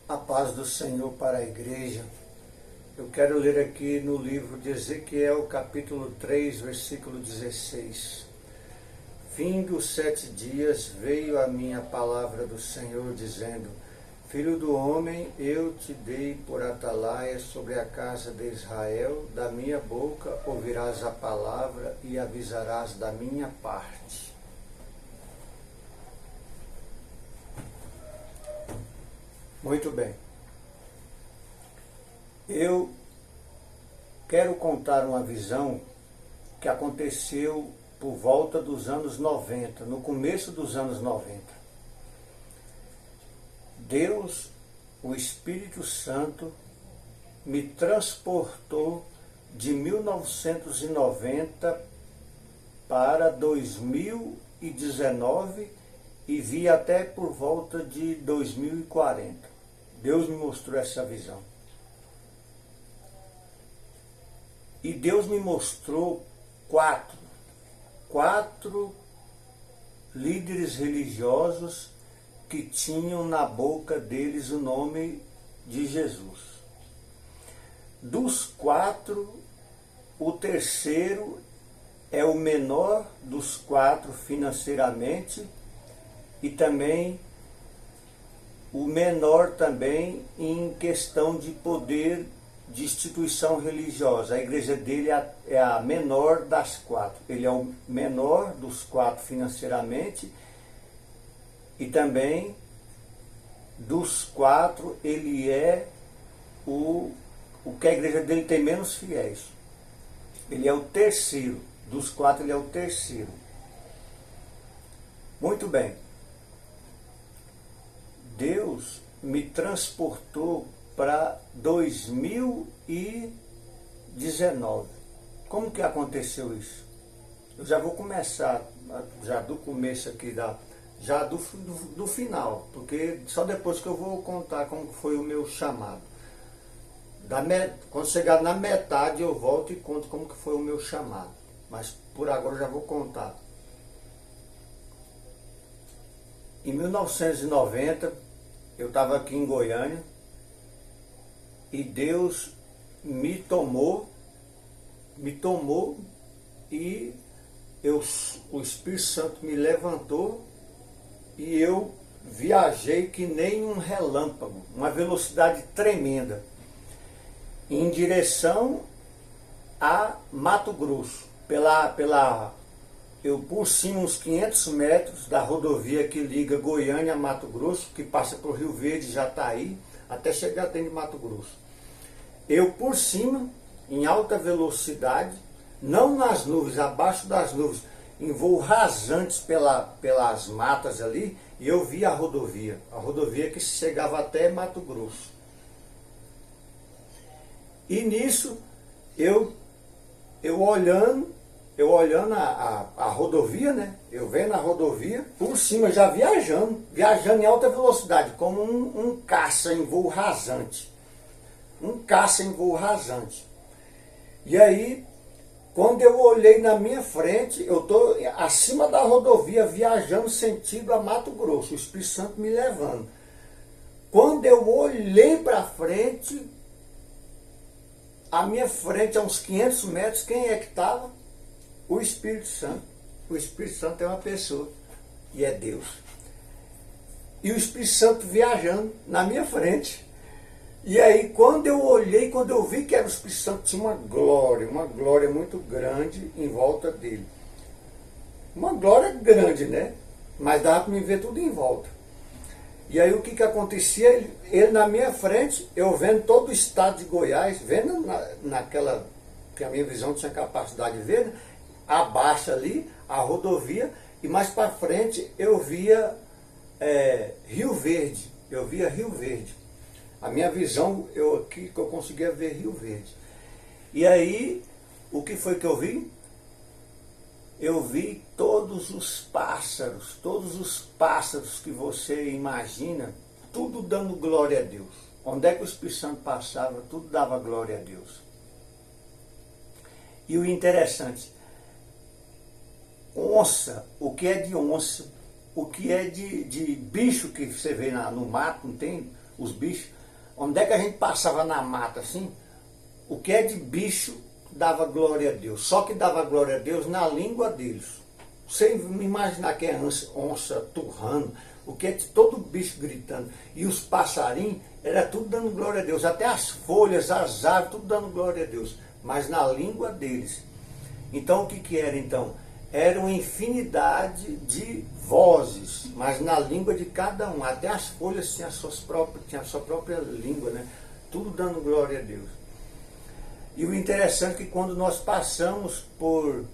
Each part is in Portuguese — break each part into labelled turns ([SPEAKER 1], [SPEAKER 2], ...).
[SPEAKER 1] A paz do Senhor para a igreja. Eu quero ler aqui no livro de Ezequiel, capítulo 3, versículo 16. Fim dos 7 dias veio a minha palavra do Senhor, dizendo: Filho do homem, eu te dei por atalaia sobre a casa de Israel, da minha boca ouvirás a palavra e avisarás da minha parte. Muito bem. Eu quero contar uma visão que aconteceu por volta dos anos 90, no começo dos anos 90. Deus, o Espírito Santo, me transportou de 1990 para 2019 e vi até por volta de 2040. Deus me mostrou essa visão. E Deus me mostrou quatro líderes religiosos que tinham na boca deles o nome de Jesus. Dos 4, o terceiro é o menor dos 4 financeiramente e também o menor também em questão de poder de instituição religiosa. A igreja dele é a menor das 4. Ele é o menor dos 4 financeiramente e também dos 4 ele é o que a igreja dele tem menos fiéis. Ele é o terceiro. Dos 4 ele é o terceiro. Muito bem. Deus me transportou para 2019. Como que aconteceu isso? Eu já vou começar, já do começo aqui, já do final, porque só depois que eu vou contar como foi o meu chamado. Quando chegar na metade eu volto e conto como que foi o meu chamado. Mas por agora eu já vou contar. Em 1990, eu estava aqui em Goiânia e Deus me tomou e o Espírito Santo me levantou e eu viajei que nem um relâmpago, uma velocidade tremenda, em direção a Mato Grosso, eu por cima uns 500 metros da rodovia que liga Goiânia a Mato Grosso, que passa por Rio Verde, Jataí, até chegar dentro de Mato Grosso. Eu por cima, em alta velocidade, não nas nuvens, abaixo das nuvens, em voo rasantes pelas matas ali, e eu vi a rodovia que chegava até Mato Grosso. E nisso, eu olhando a rodovia, né? Eu vendo a rodovia, por cima já viajando em alta velocidade, como um caça em voo rasante. Um caça em voo rasante. E aí, quando eu olhei na minha frente, eu estou acima da rodovia, viajando sentido a Mato Grosso, o Espírito Santo me levando. Quando eu olhei para frente, à minha frente, a uns 500 metros, quem é que estava? O Espírito Santo. O Espírito Santo é uma pessoa e é Deus. E o Espírito Santo viajando na minha frente. E aí quando eu olhei, quando eu vi que era o Espírito Santo, tinha uma glória muito grande em volta dele. Uma glória grande, né? Mas dava para me ver tudo em volta. E aí o que acontecia? Ele na minha frente, eu vendo todo o estado de Goiás, vendo naquela que a minha visão tinha capacidade de ver, né? Abaixo ali, a rodovia, e mais para frente eu via Rio Verde. Eu via Rio Verde. A minha visão, aqui que eu conseguia ver Rio Verde. E aí, o que foi que eu vi? Eu vi todos os pássaros que você imagina, tudo dando glória a Deus. Onde é que o Espírito Santo passava, tudo dava glória a Deus. E o interessante, onça, o que é de onça, o que é de bicho que você vê no mato, não tem? Os bichos, onde é que a gente passava na mata assim, o que é de bicho dava glória a Deus. Só que dava glória a Deus na língua deles. Sem imaginar que é onça turrando, o que é de todo bicho gritando. E os passarinhos, era tudo dando glória a Deus. Até as folhas, as árvores, tudo dando glória a Deus. Mas na língua deles. Então o que que era então? Era uma infinidade de vozes, mas na língua de cada um. Até as folhas tinham a sua própria língua, né? Tudo dando glória a Deus. E o interessante é que quando nós passamos por...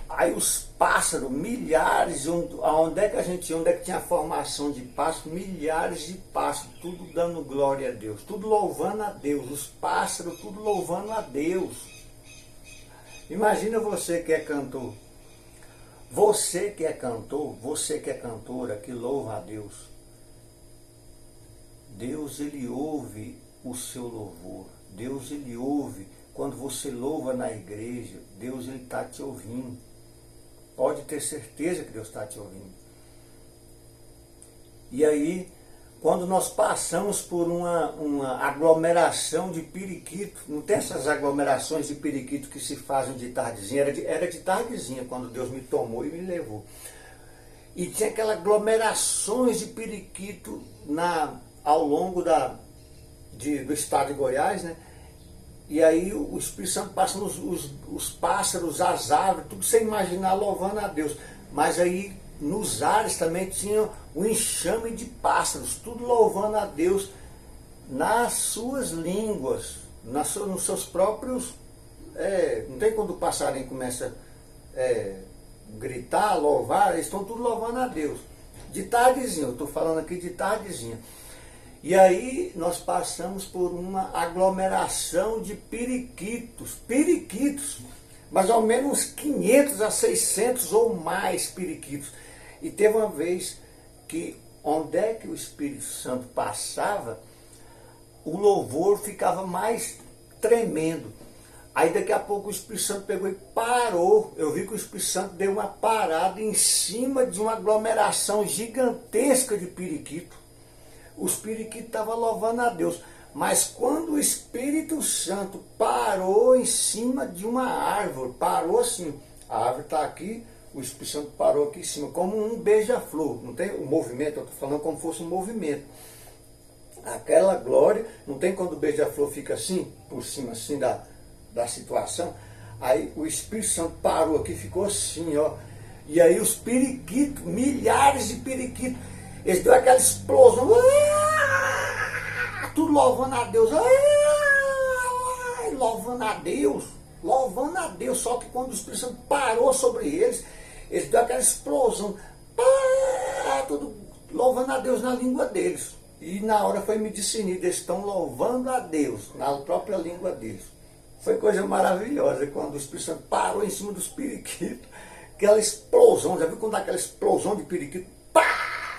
[SPEAKER 1] aí os pássaros, milhares, onde é que tinha a formação de pássaros? Milhares de pássaros, tudo dando glória a Deus, tudo louvando a Deus, os pássaros, tudo louvando a Deus. Imagina você que é cantor, você que é cantor, você que é cantora, que louva a Deus. Deus, ele ouve o seu louvor. Deus, ele ouve quando você louva na igreja. Deus, ele está te ouvindo. Pode ter certeza que Deus está te ouvindo. E aí, quando nós passamos por uma aglomeração de periquito, não tem essas aglomerações de periquito que se fazem de tardezinha, era de tardezinha quando Deus me tomou e me levou. E tinha aquelas aglomerações de periquito ao longo do estado de Goiás, né? E aí o Espírito Santo passa os pássaros, as árvores, tudo sem imaginar, louvando a Deus. Mas aí nos ares também tinha um enxame de pássaros, tudo louvando a Deus nas suas línguas, nos seus próprios... não tem quando o passarinho começa a gritar, louvar, eles estão tudo louvando a Deus. De tardezinha, eu estou falando aqui de tardezinha. E aí nós passamos por uma aglomeração de periquitos, mais ou menos 500 a 600 ou mais periquitos. E teve uma vez que, onde é que o Espírito Santo passava, o louvor ficava mais tremendo. Aí daqui a pouco o Espírito Santo pegou e parou. Eu vi que o Espírito Santo deu uma parada em cima de uma aglomeração gigantesca de periquito. Os periquitos estavam louvando a Deus. Mas quando o Espírito Santo parou em cima de uma árvore, parou assim, a árvore está aqui, o Espírito Santo parou aqui em cima, como um beija-flor. Não tem o movimento, eu estou falando como se fosse um movimento. Aquela glória, não tem quando o beija-flor fica assim, por cima assim da situação. Aí o Espírito Santo parou aqui, ficou assim, ó. E aí os periquitos, milhares de periquitos, eles deu aquela explosão, tudo louvando a Deus, louvando a Deus, só que quando o Espírito Santo parou sobre eles deu aquela explosão, tudo louvando a Deus na língua deles. E na hora foi me discernir, eles estão louvando a Deus na própria língua deles. Foi coisa maravilhosa quando o Espírito Santo parou em cima dos periquitos, aquela explosão, já viu quando dá aquela explosão de periquito?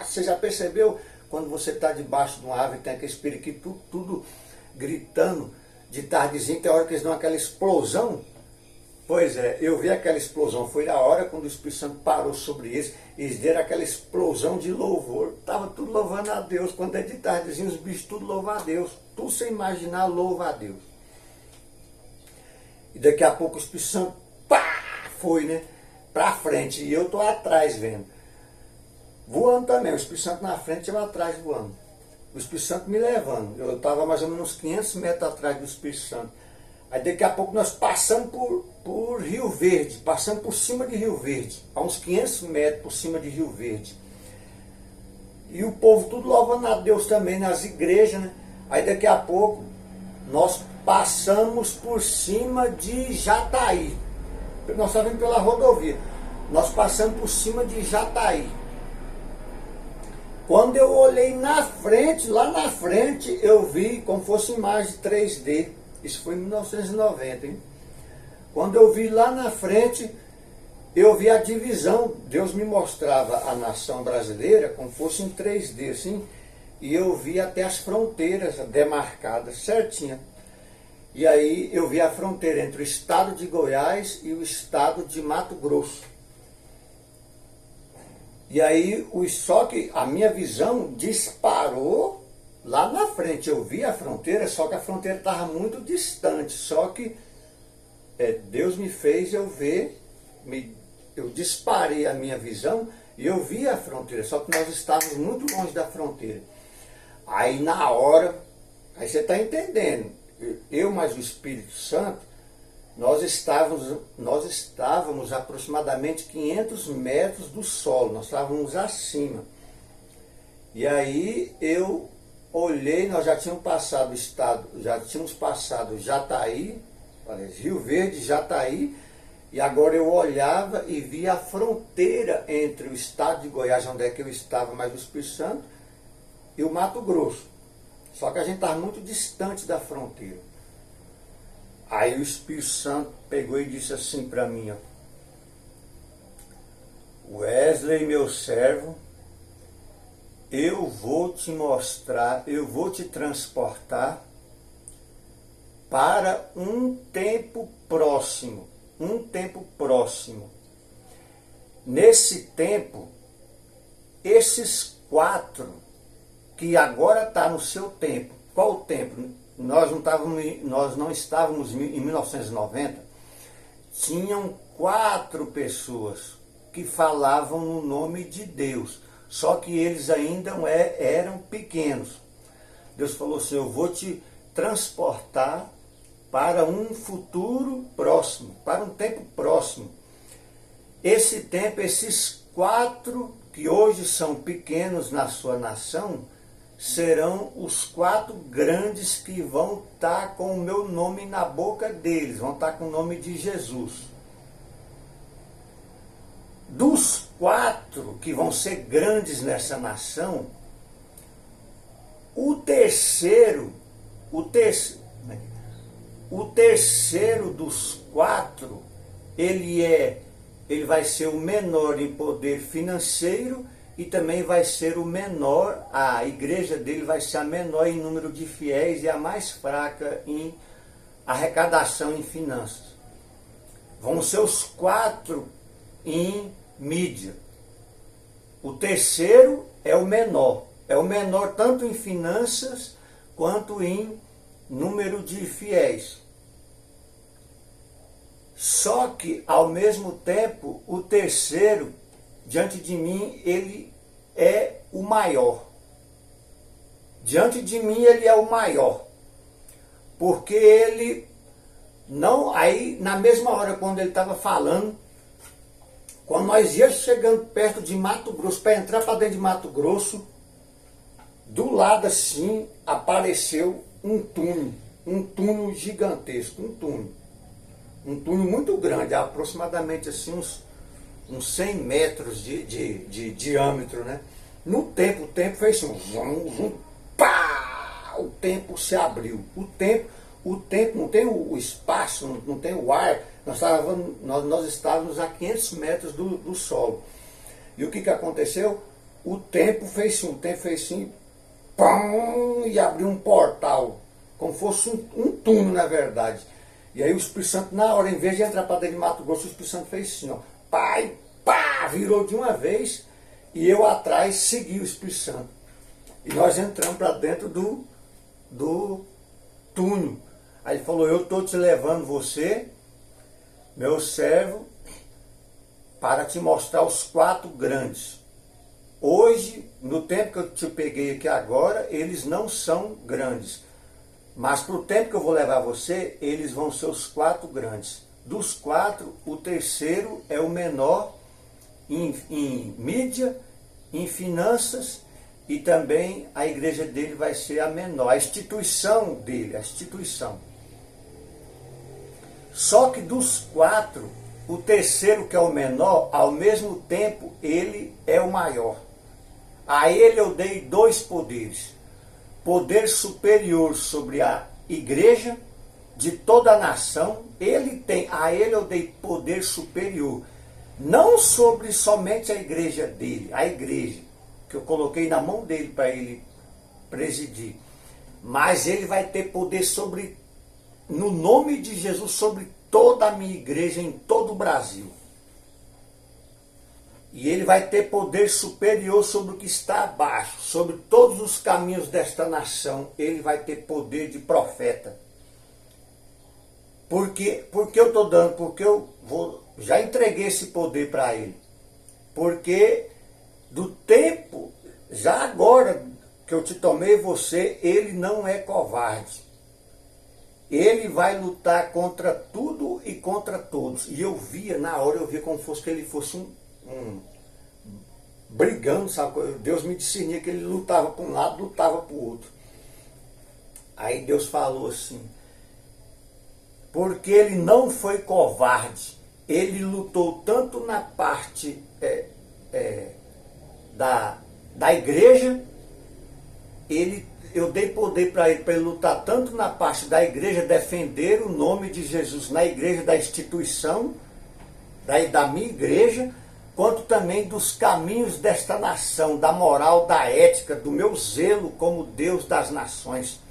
[SPEAKER 1] Você já percebeu quando você está debaixo de uma árvore e tem aquele periquito tudo gritando de tardezinha, tem hora que eles dão aquela explosão? Pois é, eu vi aquela explosão, foi na hora quando o Espírito Santo parou sobre eles deram aquela explosão de louvor, estava tudo louvando a Deus. Quando é de tardezinha, os bichos tudo louvam a Deus, tudo sem imaginar, louva a Deus. E daqui a pouco o Espírito Santo, foi, né, para frente, e eu estou atrás vendo. Voando também, o Espírito Santo na frente e eu atrás voando. O Espírito Santo me levando. Eu estava mais ou menos uns 500 metros atrás do Espírito Santo. Aí daqui a pouco nós passamos por Rio Verde, passamos por cima de Rio Verde, a uns 500 metros por cima de Rio Verde. E o povo tudo louvando a Deus também, nas igrejas, né? Aí daqui a pouco nós passamos por cima de Jataí. Nós estávamos pela rodovia. Nós passamos por cima de Jataí. Quando eu olhei na frente, lá na frente, eu vi como fosse imagem 3D. Isso foi em 1990, hein? Quando eu vi lá na frente, eu vi a divisão. Deus me mostrava a nação brasileira como fosse em 3D, assim. E eu vi até as fronteiras demarcadas, certinha. E aí eu vi a fronteira entre o estado de Goiás e o estado de Mato Grosso. E aí, só que a minha visão disparou lá na frente eu vi a fronteira, só que a fronteira estava muito distante. Só que Deus me fez eu ver, eu disparei a minha visão e eu vi a fronteira, só que nós estávamos muito longe da fronteira. Aí na hora, aí você está entendendo, eu mais o Espírito Santo, nós estávamos aproximadamente 500 metros do solo, nós estávamos acima. E aí eu olhei, nós já tínhamos passado o estado, já tínhamos passado Jataí, Rio Verde, Jataí, e agora eu olhava e via a fronteira entre o estado de Goiás, onde é que eu estava, mais o Espírito Santo, e o Mato Grosso. Só que a gente estava muito distante da fronteira. Aí o Espírito Santo pegou e disse assim para mim, ó, Wesley, meu servo, eu vou te mostrar, eu vou te transportar para um tempo próximo. Um tempo próximo. Nesse tempo, esses 4 que agora está no seu tempo. Qual o tempo? Nós não estávamos em 1990. Tinham 4 pessoas que falavam no nome de Deus. Só que eles ainda eram pequenos. Deus falou assim, eu vou te transportar para um futuro próximo, para um tempo próximo. Esse tempo, esses 4 que hoje são pequenos na sua nação, serão os 4 grandes que vão estar com o meu nome na boca deles, vão estar com o nome de Jesus. Dos 4 que vão ser grandes nessa nação, o terceiro dos 4, ele vai ser o menor em poder financeiro e também vai ser o menor, a igreja dele vai ser a menor em número de fiéis e a mais fraca em arrecadação em finanças. Vão ser os 4 em mídia. O terceiro é o menor tanto em finanças quanto em número de fiéis. Só que, ao mesmo tempo, o terceiro, diante de mim, ele é o maior. Diante de mim, ele é o maior. Porque ele não... Aí, na mesma hora, quando ele estava falando, quando nós íamos chegando perto de Mato Grosso, para entrar para dentro de Mato Grosso, do lado assim, apareceu um túnel gigantesco, um túnel muito grande, aproximadamente assim uns 100 metros de diâmetro, né? O tempo fez assim, pá! O tempo se abriu, o tempo não tem o espaço, não tem o ar, nós estávamos a 500 metros do solo. E o que aconteceu? O tempo fez assim, pão, e abriu um portal, como fosse um túnel, na verdade. E aí o Espírito Santo, na hora, em vez de entrar para dentro de Mato Grosso, o Espírito Santo fez assim, ó, pai, pá, virou de uma vez, e eu atrás segui o Espírito Santo. E nós entramos para dentro do túnel. Aí ele falou, eu estou te levando você, meu servo, para te mostrar os 4 grandes. Hoje, no tempo que eu te peguei aqui agora, eles não são grandes. Mas para o tempo que eu vou levar você, eles vão ser os 4 grandes. Dos 4, o terceiro é o menor em mídia, em finanças, e também a igreja dele vai ser a menor, a instituição dele, a instituição. Só que dos 4, o terceiro, que é o menor, ao mesmo tempo ele é o maior. A ele eu dei 2 poderes. Poder superior sobre a igreja de toda a nação. A ele eu dei poder superior. Não sobre somente a igreja dele, a igreja que eu coloquei na mão dele para ele presidir. Mas ele vai ter poder sobre, no nome de Jesus, sobre toda a minha igreja em todo o Brasil. E ele vai ter poder superior sobre o que está abaixo, sobre todos os caminhos desta nação. Ele vai ter poder de profeta. Por que eu estou dando? Porque já entreguei esse poder para ele. Porque do tempo, já agora que eu te tomei você, ele não é covarde. Ele vai lutar contra tudo e contra todos. E eu via, na hora, eu via como fosse que ele fosse um brigando, sabe? Deus me discernia que ele lutava para um lado, lutava para o outro. Aí Deus falou assim, porque ele não foi covarde, ele lutou tanto na parte da igreja, eu dei poder para ele lutar tanto na parte da igreja, defender o nome de Jesus na igreja, da instituição, da minha igreja, quanto também dos caminhos desta nação, da moral, da ética, do meu zelo como Deus das nações.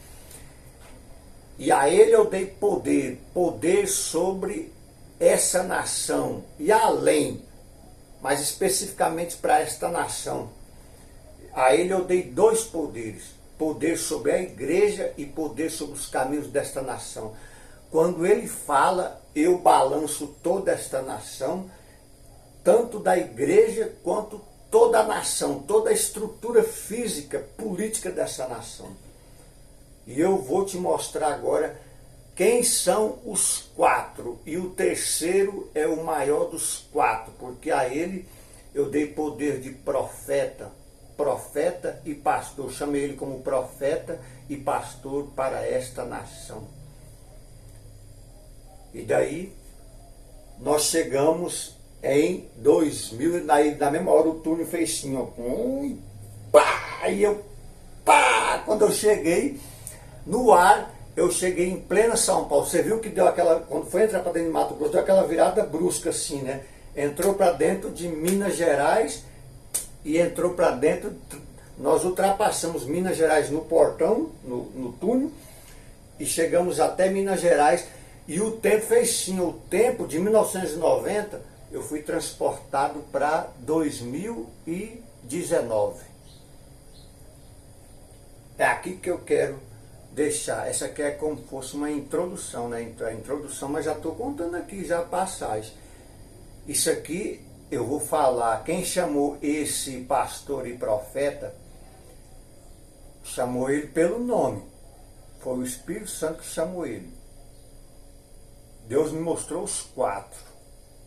[SPEAKER 1] E a ele eu dei poder sobre essa nação e além, mas especificamente para esta nação. A ele eu dei dois poderes, poder sobre a igreja e poder sobre os caminhos desta nação. Quando ele fala, eu balanço toda esta nação, tanto da igreja quanto toda a nação, toda a estrutura física, política dessa nação. E eu vou te mostrar agora quem são os quatro. E o terceiro é o maior dos quatro, porque a ele eu dei poder de profeta e pastor. Chamei ele como profeta e pastor para esta nação. E daí nós chegamos em 2000, na mesma hora o túnel fez assim, ó, pá, e eu, pá, quando eu cheguei no ar, eu cheguei em plena São Paulo. Você viu que deu aquela, quando foi entrar para dentro de Mato Grosso, deu aquela virada brusca assim, né? Entrou para dentro de Minas Gerais e entrou para dentro, nós ultrapassamos Minas Gerais no portão, no túnel, e chegamos até Minas Gerais, e o tempo fez sim, o tempo de 1990, eu fui transportado para 2019. É aqui que eu quero deixar. Essa aqui é como se fosse uma introdução, né? A introdução, mas já estou contando aqui já a passagem. Isso aqui eu vou falar. Quem chamou esse pastor e profeta, chamou ele pelo nome. Foi o Espírito Santo que chamou ele. Deus me mostrou os quatro.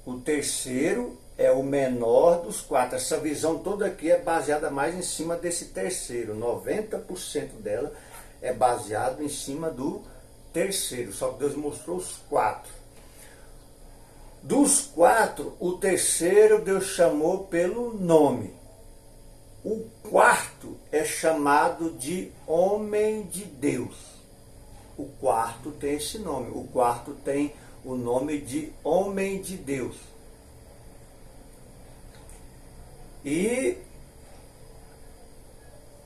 [SPEAKER 1] O terceiro é o menor dos quatro. Essa visão toda aqui é baseada mais em cima desse terceiro. 90% dela é baseado em cima do terceiro. Só que Deus mostrou os quatro. Dos quatro, o terceiro Deus chamou pelo nome. O quarto é chamado de homem de Deus. O quarto tem esse nome. O quarto tem o nome de homem de Deus. E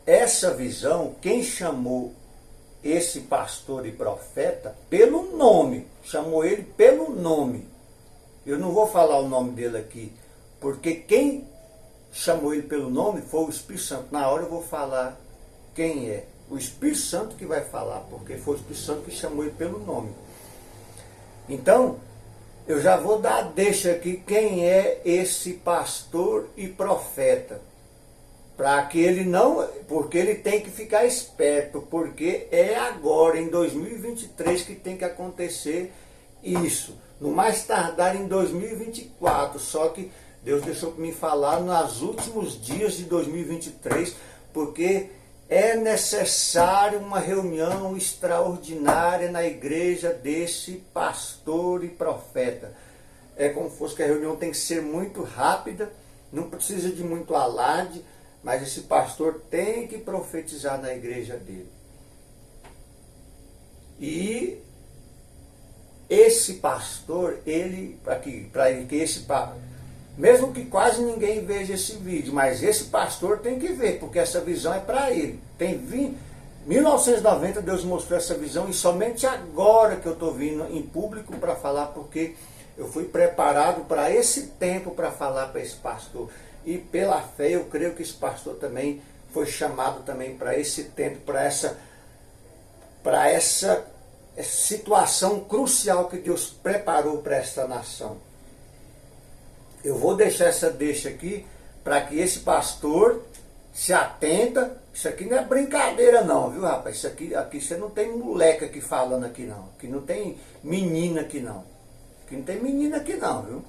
[SPEAKER 1] essa visão, quem chamou esse pastor e profeta pelo nome, chamou ele pelo nome. Eu não vou falar o nome dele aqui, porque quem chamou ele pelo nome foi o Espírito Santo. Na hora eu vou falar quem é. O Espírito Santo que vai falar, porque foi o Espírito Santo que chamou ele pelo nome. Então, eu já vou dar a deixa aqui quem é esse pastor e profeta. Para que ele não, porque ele tem que ficar esperto, porque é agora, em 2023, que tem que acontecer isso. No mais tardar em 2024, só que Deus deixou para me falar nos últimos dias de 2023, porque é necessário uma reunião extraordinária na igreja desse pastor e profeta. É como se fosse que a reunião tem que ser muito rápida, não precisa de muito alarde, mas esse pastor tem que profetizar na igreja dele. E esse pastor, mesmo que quase ninguém veja esse vídeo, mas esse pastor tem que ver, porque essa visão é para ele. 1990 Deus mostrou essa visão, e somente agora que eu estou vindo em público para falar, porque eu fui preparado para esse tempo para falar para esse pastor. e pela fé eu creio que esse pastor também foi chamado também para esse tempo, para essa situação crucial que Deus preparou para esta nação. Eu vou deixar essa deixa aqui para que esse pastor se atenta. Isso aqui não é brincadeira não, viu, rapaz? Isso aqui você não tem moleque aqui falando aqui não. Aqui não tem menina aqui não. Aqui não tem menina aqui não, viu?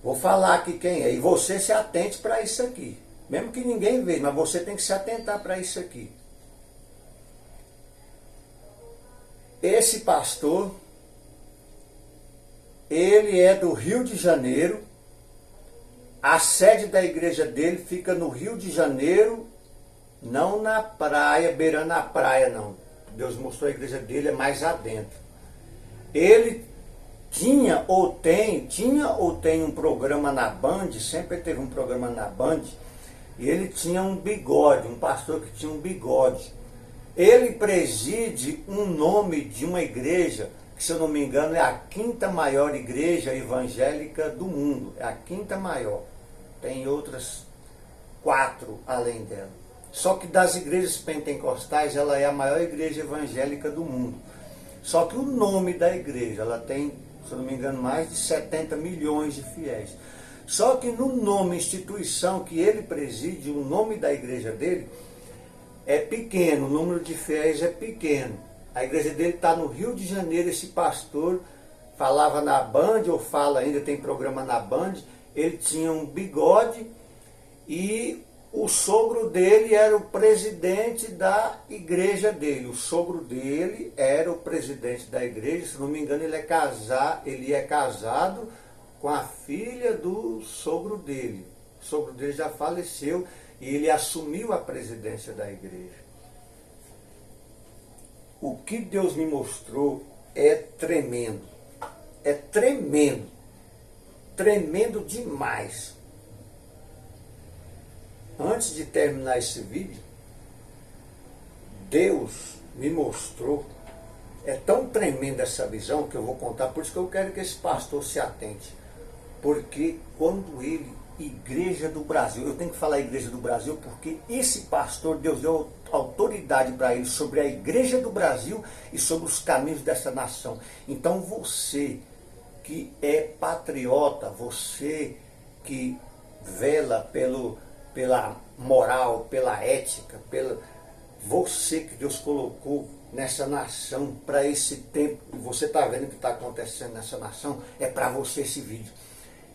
[SPEAKER 1] Vou falar aqui quem é. E você se atente para isso aqui. Mesmo que ninguém veja, mas você tem que se atentar para isso aqui. Esse pastor, ele é do Rio de Janeiro. A sede da igreja dele fica no Rio de Janeiro, não na praia, beirando a praia não. Deus mostrou a igreja dele é mais adentro. Ele tinha ou tem um programa na Band, sempre teve um programa na Band, e ele tinha um bigode, um pastor que tinha um bigode. Ele preside um nome de uma igreja, que se eu não me engano é a 5ª maior igreja evangélica do mundo, é a 5ª maior. Tem outras 4 além dela. Só que das igrejas pentecostais, ela é a maior igreja evangélica do mundo. Só que o nome da igreja, ela tem, se eu não me engano, mais de 70 milhões de fiéis. Só que no nome, instituição que ele preside, o nome da igreja dele é pequeno, o número de fiéis é pequeno. A igreja dele está no Rio de Janeiro, esse pastor falava na Band, ou fala ainda, tem programa na Band, ele tinha um bigode e o sogro dele era o presidente da igreja dele. O sogro dele era o presidente da igreja, se não me engano ele é casado com a filha do sogro dele. O sogro dele já faleceu e ele assumiu a presidência da igreja. O que Deus me mostrou é tremendo. É tremendo. Tremendo demais. Antes de terminar esse vídeo, Deus me mostrou, é tão tremenda essa visão que eu vou contar, por isso que eu quero que esse pastor se atente. Porque quando ele, Igreja do Brasil, eu tenho que falar Igreja do Brasil porque esse pastor, Deus deu autoridade para ele sobre a Igreja do Brasil e sobre os caminhos dessa nação. Então você que é patriota, você que vela pela moral, pela ética, você que Deus colocou nessa nação para esse tempo, e você está vendo o que está acontecendo nessa nação, é para você esse vídeo.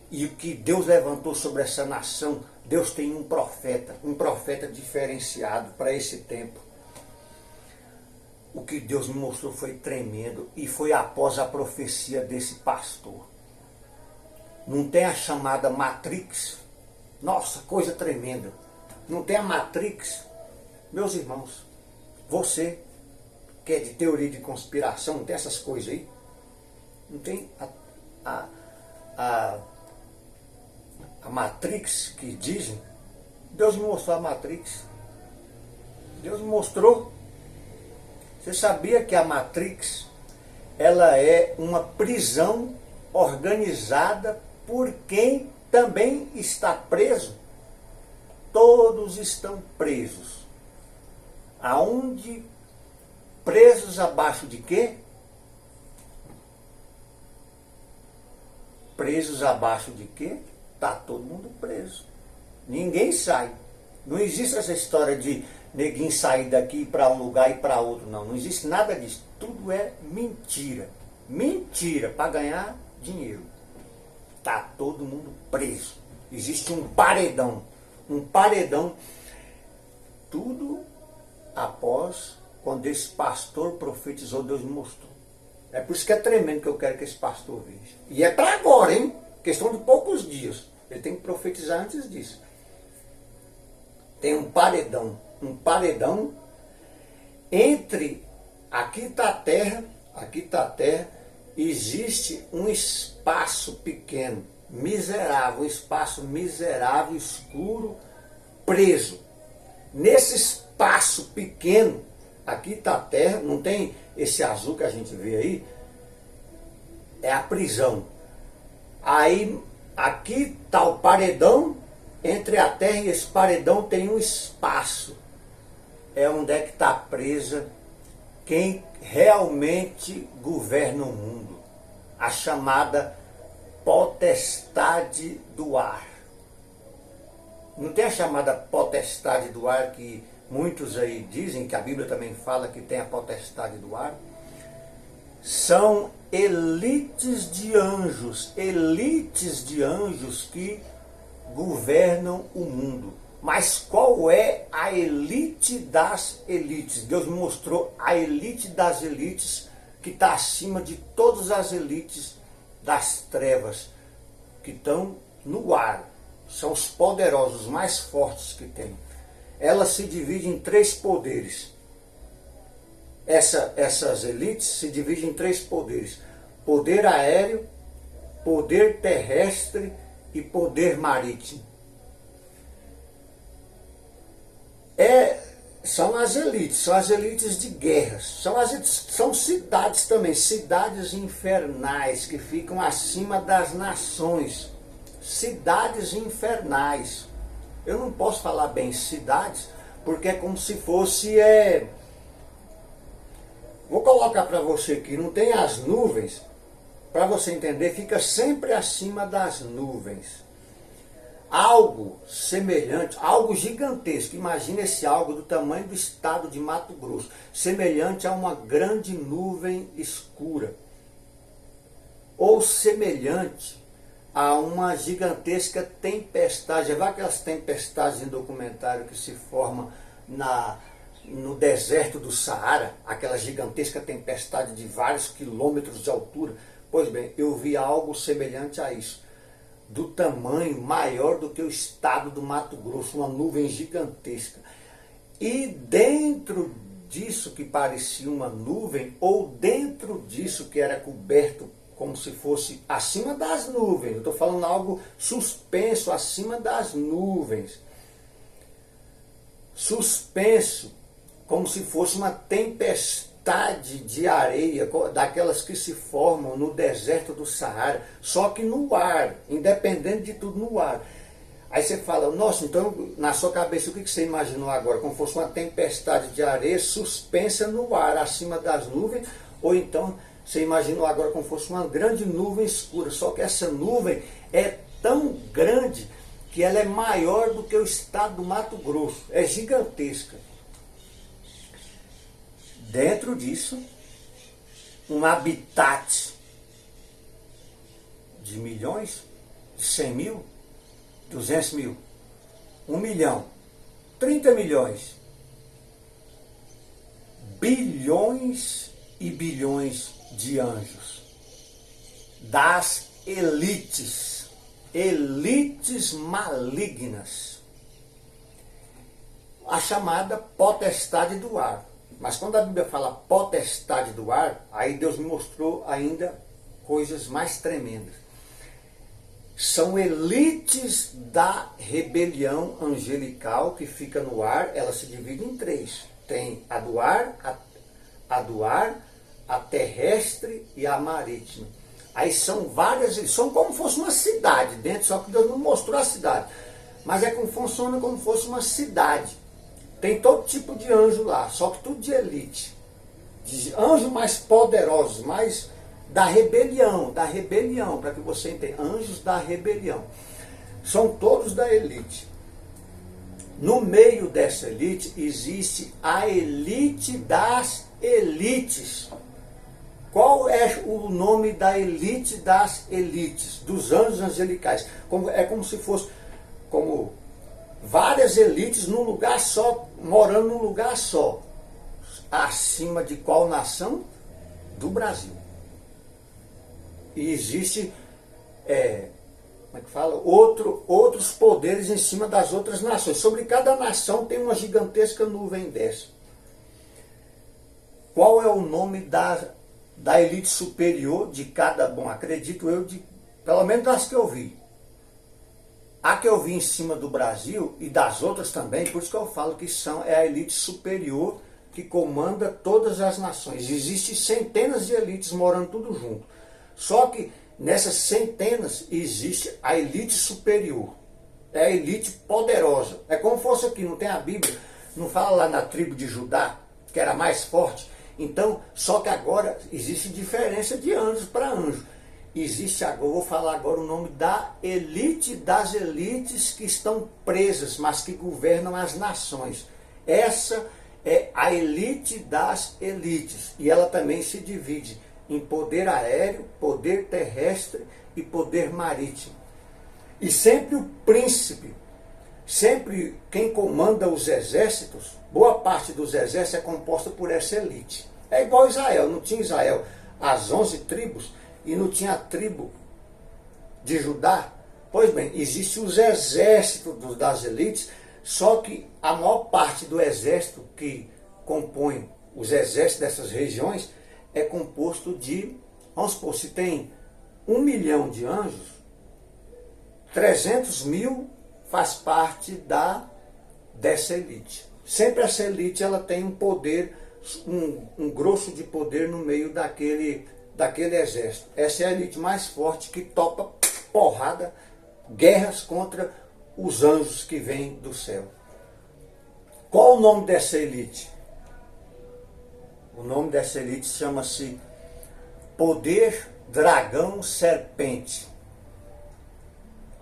[SPEAKER 1] E o que Deus levantou sobre essa nação, Deus tem um profeta diferenciado para esse tempo. O que Deus me mostrou foi tremendo e foi após a profecia desse pastor. Não tem a chamada Matrix? Nossa, coisa tremenda. Não tem a Matrix? Meus irmãos, você que é de teoria de conspiração, não tem essas coisas aí? Não tem a Matrix que dizem? Deus me mostrou a Matrix. Deus me mostrou. Você sabia que a Matrix, ela é uma prisão organizada por quem também está preso? Todos estão presos. Aonde? Presos abaixo de quê? Presos abaixo de quê? Está todo mundo preso. Ninguém sai. Não existe essa história de neguinho sair daqui para um lugar e para outro, não. Não existe nada disso. Tudo é mentira. Mentira para ganhar dinheiro. Está todo mundo preso. Existe um paredão. Um paredão. Tudo após quando esse pastor profetizou, Deus me mostrou. É por isso que é tremendo que eu quero que esse pastor veja. E é para agora, hein? Questão de poucos dias. Ele tem que profetizar antes disso. Tem um paredão. Um paredão entre aqui está a terra, existe um espaço pequeno, miserável, um espaço miserável, escuro, preso. Nesse espaço pequeno, aqui está a terra, não tem esse azul que a gente vê aí, é a prisão. Aí aqui está o paredão, entre a terra e esse paredão tem um espaço. É onde é que está presa quem realmente governa o mundo. A chamada potestade do ar. Não tem a chamada potestade do ar que muitos aí dizem, que a Bíblia também fala que tem a potestade do ar? São elites de anjos que governam o mundo. Mas qual é a elite das elites? Deus me mostrou a elite das elites, que está acima de todas as elites das trevas, que estão no ar. São os poderosos, os mais fortes que tem. Ela se divide em 3 poderes. Essas elites se dividem em 3 poderes: poder aéreo, poder terrestre e poder marítimo. São as elites de guerras, são cidades também, cidades infernais que ficam acima das nações, cidades infernais. Eu não posso falar bem cidades, porque é como se fosse, vou colocar para você aqui, não tem as nuvens, para você entender, fica sempre acima das nuvens. Algo semelhante, algo gigantesco, imagina esse algo do tamanho do estado de Mato Grosso, semelhante a uma grande nuvem escura, ou semelhante a uma gigantesca tempestade. Já viu aquelas tempestades em documentário que se formam no deserto do Saara, aquela gigantesca tempestade de vários quilômetros de altura? Pois bem, eu vi algo semelhante a isso, do tamanho maior do que o estado do Mato Grosso, uma nuvem gigantesca. E dentro disso que parecia uma nuvem, ou dentro disso que era coberto como se fosse acima das nuvens, eu estou falando algo suspenso acima das nuvens, suspenso, como se fosse uma tempestade de areia, daquelas que se formam no deserto do Saara, só que no ar, independente de tudo, no ar. Aí você fala, nossa, então na sua cabeça o que você imaginou agora? Como fosse uma tempestade de areia suspensa no ar, acima das nuvens, ou então você imaginou agora como fosse uma grande nuvem escura, só que essa nuvem é tão grande que ela é maior do que o estado do Mato Grosso, é gigantesca. Dentro disso, um habitat de milhões, de 100 mil, 200 mil, 1 milhão, 30 milhões, bilhões e bilhões de anjos, das elites, elites malignas, a chamada potestade do ar. Mas quando a Bíblia fala potestade do ar, aí Deus me mostrou ainda coisas mais tremendas. São elites da rebelião angelical que fica no ar, ela se divide em 3. Tem a do ar, a terrestre e a marítima. Aí são várias, são como se fosse uma cidade dentro, só que Deus não mostrou a cidade. Mas funciona como se fosse uma cidade. Tem todo tipo de anjo lá, só que tudo de elite. De anjos mais poderosos, mais da rebelião, para que você entenda. Anjos da rebelião. São todos da elite. No meio dessa elite existe a elite das elites. Qual é o nome da elite das elites? Dos anjos angelicais. É como se fosse várias elites num lugar só, morando num lugar só. Acima de qual nação? Do Brasil. E existe, como é que fala? Outros poderes em cima das outras nações. Sobre cada nação tem uma gigantesca nuvem dessa. Qual é o nome da elite superior de cada, acredito eu, pelo menos das que eu vi. A que eu vi em cima do Brasil e das outras também, por isso que eu falo que é a elite superior que comanda todas as nações. Existem centenas de elites morando tudo junto. Só que Nessas centenas existe a elite superior. É a elite poderosa. É como fosse aqui, não tem a Bíblia, não fala lá na tribo de Judá, que era mais forte. Então, só que agora existe diferença de anjos para anjos. Existe agora, eu vou falar agora o nome da elite das elites que estão presas, mas que governam as nações. Essa é a elite das elites. E ela também se divide em poder aéreo, poder terrestre e poder marítimo. E sempre o príncipe, sempre quem comanda os exércitos, boa parte dos exércitos é composta por essa elite. É igual Israel, não tinha Israel as 11 tribos e não tinha a tribo de Judá. Pois bem, existem os exércitos das elites, só que a maior parte do exército que compõe os exércitos dessas regiões é composto de, vamos supor, se tem 1 milhão de anjos, 300 mil faz parte dessa elite. Sempre essa elite ela tem um poder, um grosso de poder no meio daquele exército. Essa é a elite mais forte que topa porrada, guerras contra os anjos que vêm do céu. Qual o nome dessa elite? O nome dessa elite chama-se Poder Dragão Serpente.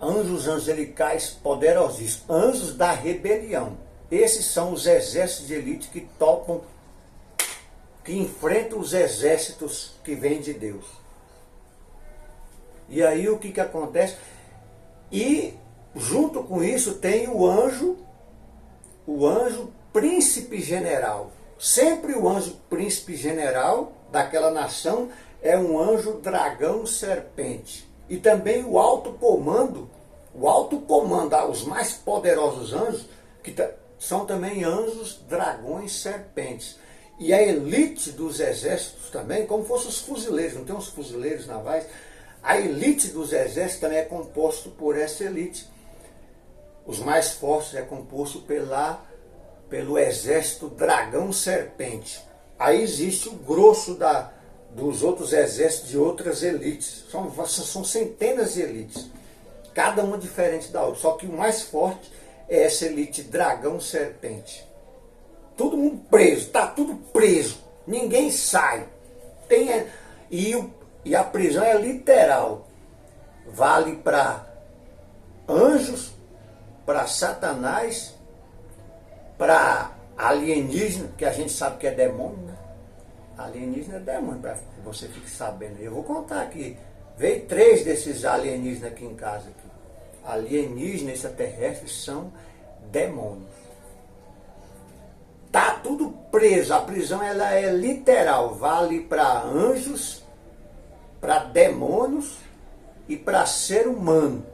[SPEAKER 1] Anjos angelicais poderosíssimos, anjos da rebelião. Esses são os exércitos de elite que topam, que enfrentam os exércitos que vêm de Deus. E aí o que acontece? E junto com isso tem o anjo príncipe general. Sempre o anjo príncipe general daquela nação é um anjo dragão serpente. E também o alto comando, os mais poderosos anjos, que são também anjos dragões serpentes. E a elite dos exércitos também, como fossem os fuzileiros, não tem uns fuzileiros navais? A elite dos exércitos também é composto por essa elite. Os mais fortes é composto pelo exército dragão serpente. Aí existe o grosso dos outros exércitos de outras elites. São centenas de elites, cada uma diferente da outra. Só que o mais forte é essa elite dragão serpente. Todo mundo preso, está tudo preso, ninguém sai. E a prisão é literal. Vale para anjos, para Satanás, para alienígena, que a gente sabe que é demônio, né? Alienígena é demônio, para que você fique sabendo. Eu vou contar aqui. Veio 3 desses alienígenas aqui em casa. Alienígenas extraterrestres são demônios. Tá tudo preso. A prisão ela é literal. Vale para anjos, para demônios e para ser humano.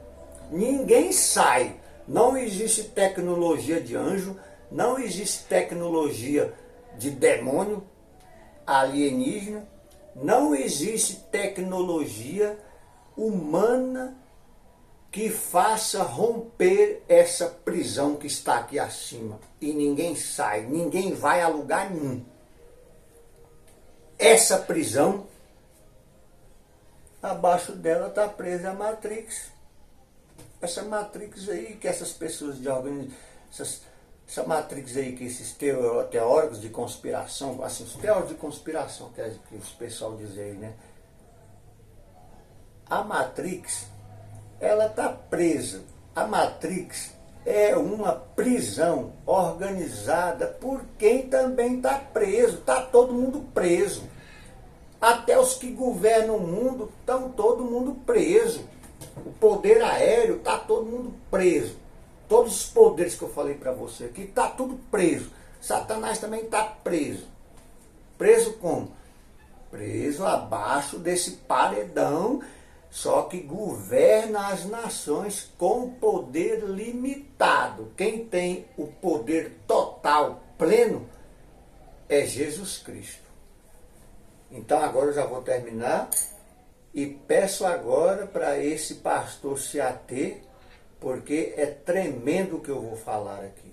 [SPEAKER 1] Ninguém sai. Não existe tecnologia de anjo, não existe tecnologia de demônio alienígena, não existe tecnologia humana que faça romper essa prisão que está aqui acima. E ninguém sai, ninguém vai a lugar nenhum. Essa prisão, abaixo dela está presa a Matrix. Essa Matrix aí que essas pessoas de essa Matrix aí que esses teóricos de conspiração, assim, os teóricos de conspiração que os pessoal diz aí, né? A Matrix, ela está presa. A Matrix é uma prisão organizada por quem também está preso. Está todo mundo preso. Até os que governam o mundo estão todo mundo preso. O poder aéreo está todo mundo preso. Todos os poderes que eu falei para você aqui, está tudo preso. Satanás também está preso. Preso como? Preso abaixo desse paredão, só que governa as nações com poder limitado. Quem tem o poder total, pleno, é Jesus Cristo. Então agora eu já vou terminar e peço agora para esse pastor se ater, porque é tremendo o que eu vou falar aqui.